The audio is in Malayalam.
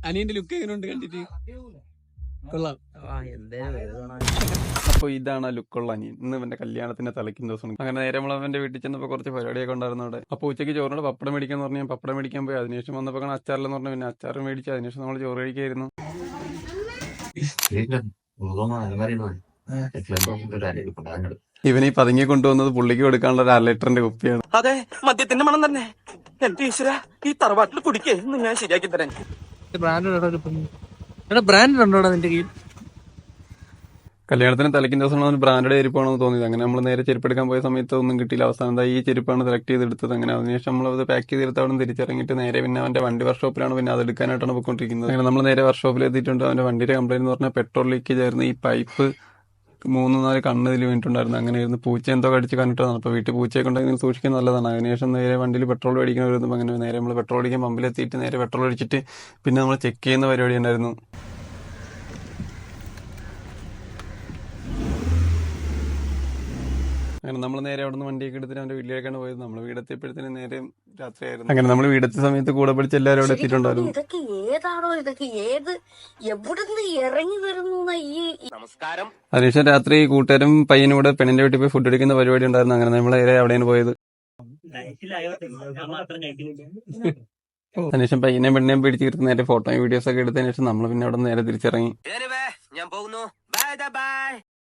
അനിയന്റെ ലുക്ക് എങ്ങനെയുണ്ട് കണ്ടിട്ട്? കൊള്ളാം. അപ്പൊ ഇതാണ് ആ ലുക്കുള്ള അനിയൻ. ഇന്ന് ഇവന്റെ കല്യാണത്തിന്റെ തലയ്ക്കും ദിവസം. അങ്ങനെ നേരെ നമ്മൾ അവന്റെ വീട്ടിൽ ചെന്നപ്പോൾ കുറച്ച് പരിപാടിയൊക്കെ ഉണ്ടായിരുന്നു അവിടെ. അപ്പൊ ഉച്ചയ്ക്ക് ചോറിനോട് പപ്പടം മേടിക്കാന്ന് പറഞ്ഞാൽ പപ്പടം മേടിക്കാൻ പോയി. അതിനുശേഷം വന്നപ്പോൾ അച്ചാറിലെന്ന് പറഞ്ഞാൽ പിന്നെ അച്ചാർ മേടിച്ച് അതിനുശേഷം നമ്മൾ ചോറ് കഴിക്കായിരുന്നു. ഇവനീ പതുങ്ങി കൊണ്ടുവന്നത് പുള്ളിക്ക് കൊടുക്കാനുള്ള ഒരു 1/2 ലിറ്ററിന്റെ കുപ്പിയാണ്. അതെ, മദ്യത്തിന്റെ മണം തന്നെ. എന്റെ ഈശ്വര, ഈ തറവാട്ടിൽ കുടിക്കേ ഞാൻ ശരിയാക്കി തരാൻ. ബ്രാൻഡ് ഉണ്ടോടാ നിന്റെ കയ്യിൽ? കല്യാണത്തിന് തലയ്ക്കും ദിവസം ബ്രാൻഡഡ് ചെരുപ്പാണെന്ന് തോന്നിയത്. അങ്ങനെ നമ്മൾ നേരെ ചെരുപ്പെടുക്കാൻ പോയ സമയത്ത് ഒന്നും കിട്ടിയില്ല. അവസാനം ഈ ചെരുപ്പാണ് സെലക്ട് ചെയ്തെടുത്തത്. അങ്ങനെ അതിനുശേഷം നമ്മളത് പാക്ക് ചെയ്തെടുത്ത് അവിടെ നിന്ന് തിരിച്ചിറങ്ങിയിട്ട് നേരെ പിന്നെ അവന്റെ വണ്ടി വർക്ക്ഷോപ്പിലാണ് പിന്നെ അത് എടുക്കാനായിട്ടാണ് പോയിക്കൊണ്ടിരിക്കുന്നത്. അങ്ങനെ നമ്മൾ നേരെ വർക്ക്ഷോപ്പിൽ എത്തിയിട്ടുണ്ട്. അവന്റെ വണ്ടിയുടെ കംപ്ലൈന്റ് എന്ന് പറഞ്ഞാൽ പെട്രോൾ ലീക്കേജ് ആയിരുന്നു. ഈ പൈപ്പ് 3-4 കണ്ണ് ഇതിൽ വീണിട്ടുണ്ടായിരുന്നു. അങ്ങനെയായിരുന്നു. പൂച്ച എന്തോ കടിച്ച് കണ്ടിട്ടാണ്. അപ്പോൾ വീട്ടിൽ പൂച്ചയൊക്കെ ഉണ്ടെങ്കിൽ സൂക്ഷിക്കുന്നത് നല്ലതാണ്. അതിനുശേഷം നേരെ വണ്ടിയിൽ പെട്രോൾ മേടിക്കാൻ വരുമ്പോൾ അങ്ങനെ നേരെ നമ്മൾ പെട്രോൾ അടിക്കാൻ പമ്പിലെത്തിയിട്ട് നേരെ പെട്രോൾ അടിച്ചിട്ട് പിന്നെ നമ്മൾ ചെക്ക് ചെയ്യുന്ന പരിപാടി ഉണ്ടായിരുന്നു. അങ്ങനെ നമ്മൾ നേരെ അവിടെ നിന്ന് വണ്ടിയൊക്കെ എടുത്തിട്ട് അവന്റെ വീട്ടിലേക്കാണ് പോയത്. നമ്മൾ വീടെത്തിയപ്പോഴത്തേനും നേരെ രാത്രിയായിരുന്നു. അങ്ങനെ നമ്മൾ വീടെത്തിയ സമയത്ത് കൂടെ പഠിച്ച എല്ലാവരും അവിടെ എത്തിയിട്ടുണ്ടായിരുന്നു. ഇതൊക്കെ ഏതാണോ, ഇതൊക്കെ ഏത് എവിടുന്ന് ഇറങ്ങി വരുന്നു? നമസ്കാരം. അതിനുശേഷം രാത്രി കൂട്ടുകാരും പയ്യനും കൂടെ പെണ്ണിന്റെ വീട്ടിൽ പോയി ഫുഡ് അടിക്കുന്ന പരിപാടി ഉണ്ടായിരുന്നു. അങ്ങനെ നമ്മൾ നേരെ അവിടെയാണ് പോയത്. അതിനുശേഷം പയ്യനെയും പെണ്ണിനെയും പിടിച്ച് തീർത്ത് നേരെ ഫോട്ടോയും വീഡിയോസ് ഒക്കെ എടുത്തതിനു ശേഷം നമ്മൾ പിന്നെ അവിടെ നേരെ തിരിച്ചിറങ്ങി. ഞാൻ പോകുന്നു. Bye bye.